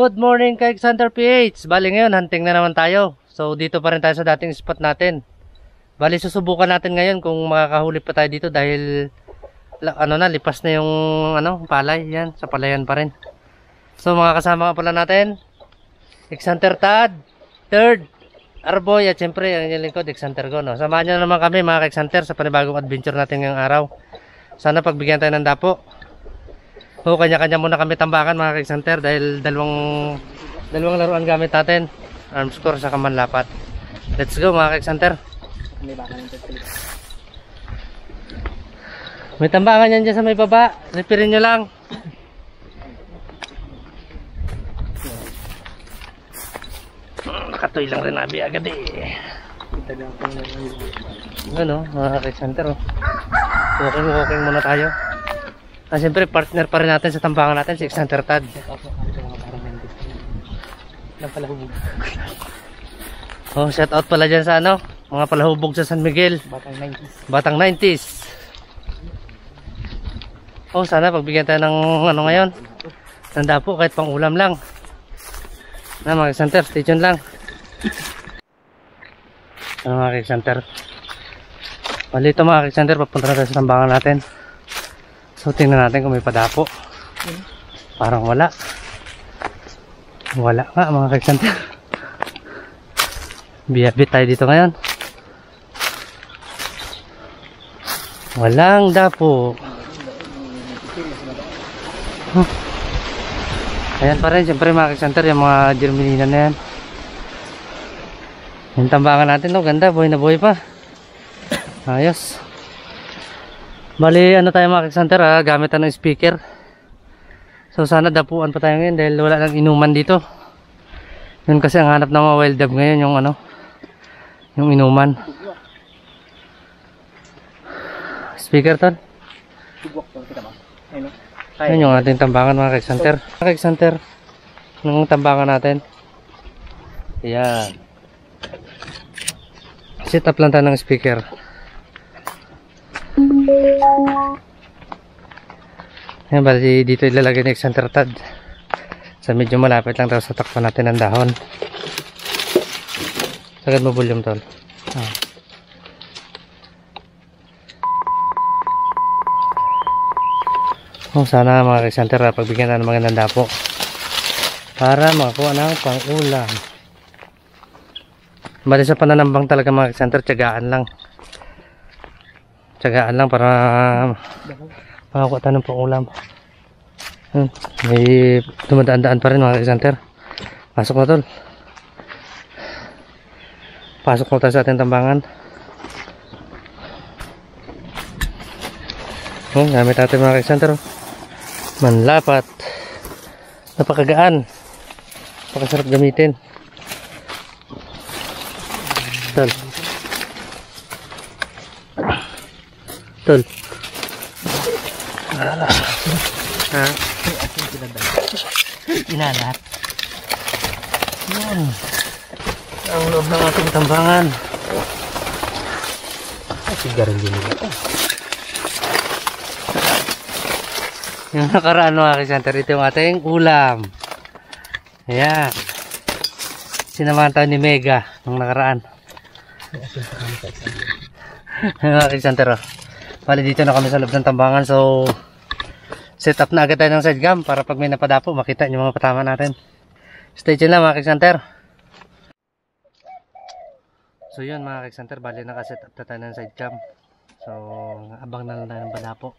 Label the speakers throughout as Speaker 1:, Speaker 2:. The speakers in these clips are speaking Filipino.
Speaker 1: Good morning kay Xander PH. Bali ngayon, hunting na naman tayo. So dito pa rin tayo sa dating spot natin. Bali susubukan natin ngayon kung makakahuli pa tayo dito dahil lipas na yung palay. Yan, sa palayan pa rin. So mga kasama nga pala natin, Xander Tad, Third, Arboy at syempre ang inyong lingkod, Xander Go. No? Samahan nyo naman kami mga Xander sa panibagong adventure natin ngayong araw. Sana pagbigyan tayo ng dapo. So kanya-kanya muna kami tambakan mga Xander dahil dalawang laruan gamit natin, arm score sa kamanlapat. Let's go mga Xander. May tambakan yan dyan sa may baba, repirin nyo lang. Nakatoy lang rin nabi agad eh. Ano mga Xander, walking muna tayo. Siyempre partner pa rin natin sa tambangan natin si Xander Tad. Oh, shout out pala dyan sa mga palahubog sa San Miguel. Batang 90s. Oh, sana pagbigyan tayo ng ngayon. Tanda po kahit pang ulam lang. Na mga Xander, stay tuned lang. Mga Xander. Palito mga Xander, papunta na tayo sa tambangan natin. So tingnan natin kung may padapo. Parang wala. Wala nga mga Xander. Biyabit tayo dito ngayon. Walang dapo. Ayan pa rin siyempre mga Xander, yung mga germinina na yan. Yung tambangan natin, ganda, buhay na buhay pa. Ayos. Bali tayo mga Xander, gamit tayo ng speaker. So sana dapuan pa tayo ngayon dahil wala nang inuman dito. Yun kasi ang hanap ng mga wild dove ngayon yung inuman. Speaker ton. Ayun yung ating tambangan mga Xander. Mga Xander, nung tambangan natin. Ayan. Set up lang tayo ng speaker. Ayan, bali dito ilalagay ni Xander Tad sa medyo malapit lang, tapos tatakpan natin ng dahon. Sagad mo volume tol. Oh, sana mga Xander pagbigyan tayo ng magandang dapo para makakuha ng pang-ulam. Bali sa pananambang talaga mga Xander, tiyagaan lang para makakuha tayo ng pang-ulam. May dumadaan-daan pa rin mga Xander. Pasok na tol. Pasok na tayo sa ating tambangan. Gamit natin mga Xander. Manlapat. Napakagaan. Napakasarap gamitin. Tol. Ha? Inalat. Yan. Ang loob ng ating tambangan. Sigarilyo nila. Yung nakaraan mga Xander, ito yung ating ulam. Ayan. Sinamahan tayo ni Mega nung nakaraan. Mga Xander, bali dito na kami sa loob ng tambangan. So set up na agad tayo ng side cam para pag may napadapo makita yung mga patama natin. Stay tuned lang mga Xander. So yun mga Xander, bali nakaset up na tayo ng side cam. So abang na lang tayo ng padapo.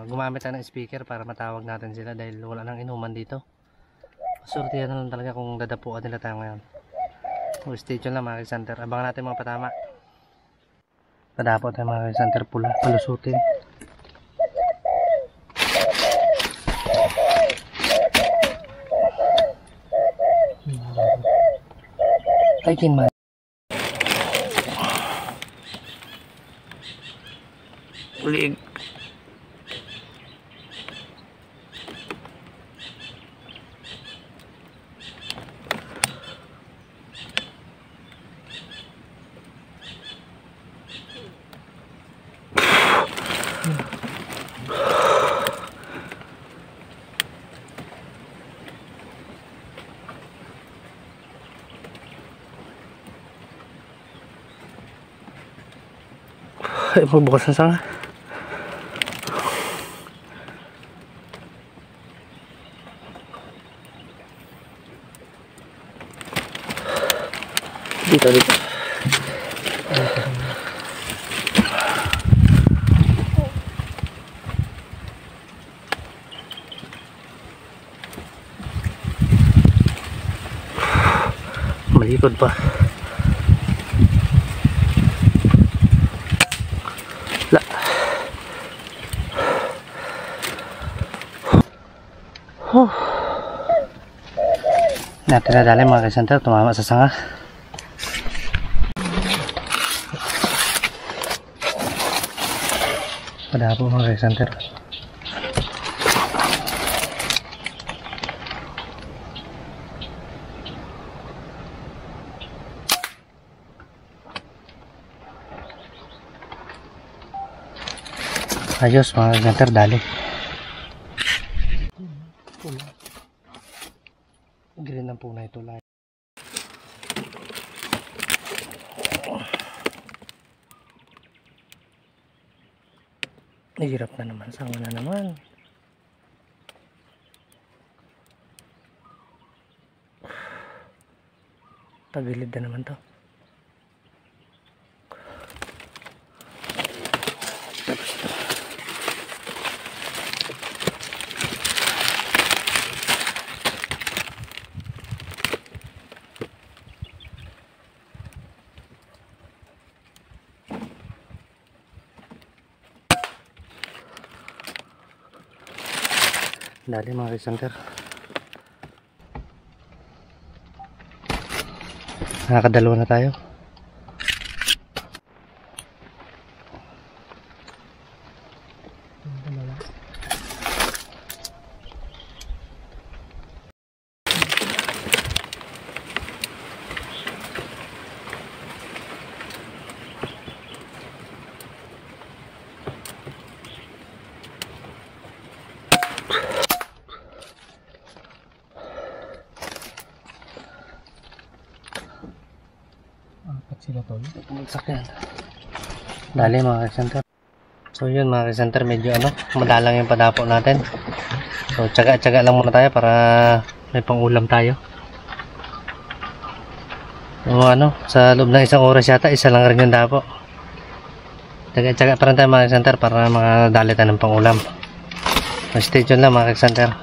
Speaker 1: Gumamit tayo ng speaker para matawag natin sila dahil wala nang inuman dito. Surtihan na lang talaga kung dadapuan nila tayo ngayon. So stay tuned lang mga Xander, abangan natin mga patama. Padapo tayo mga Xander, pula, palusutin. Ay kinman. Ulig. Ay, magbukas na sanga. Dito. Malikod pa. Natin na dali mga ka-center, tumama sa sanga. Pada po mga ka-center. Ayos mga ka-center, dali. Green ang puna ito lang. Nahirap na naman, sama na naman. Tagilid na naman to. Dali mga ka-center. Nakakadalawa na tayo. Sila tol. Sakyan. Dali mga ka-center. So yun mga ka-center, medyo madalang yung padapo natin. So tsaga-tsaga lang muna tayo para may pang-ulam tayo. So sa loob ng isang oras yata, isa lang rin yung dapo. Tsaga-tsaga pa rin tayo mga ka-center para makadali tayo ng pang-ulam. So stay tuned lang mga ka-center.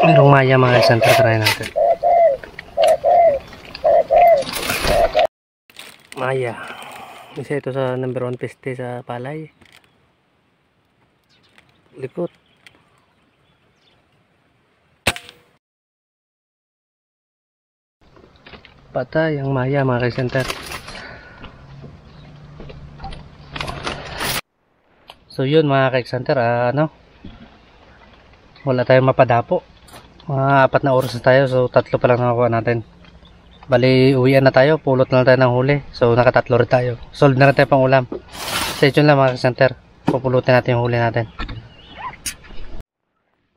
Speaker 1: Merong maya mga ka-center, try natin. Maya. Isa ito sa number 1 peste sa palay. Likot. Patay ang maya mga ka-center. So yun mga ka-center, wala tayong mapadapo. Mga 4 na oras na tayo, so 3 pa lang nakakuha natin. Bali, uwian na tayo, pulot na lang tayo ng huli. So, nakatatlo rin tayo. Solve na rin tayo pang ulam. Stay tuned lang mga ka-center. Pupulutin natin yung huli natin.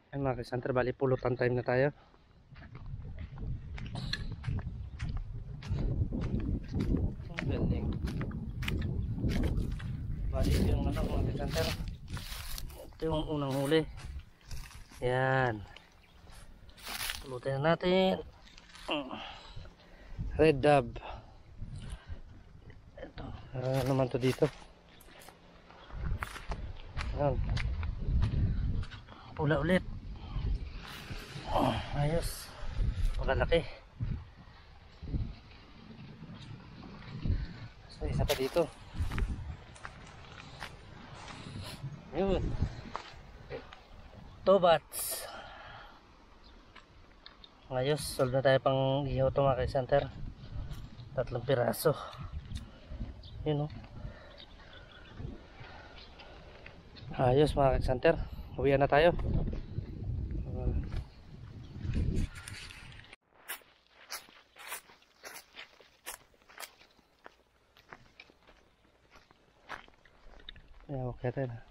Speaker 1: Ay mga ka-center, bali pulutan time na tayo. Galing. Bali yung mga ka-center. Ito yung unang huli. Yan. Pulutin na natin. Red dab. Ito. Naman to dito. Ayan. Pula ulit. Ayos. Makalaki. So, isa pa dito. Yun. Tobats. Ayos. Solve na tayo pang ihaw ito mga ka-center. 3 piraso. Yun Ayos mga ka-center. Uwian na tayo. Okay tayo na.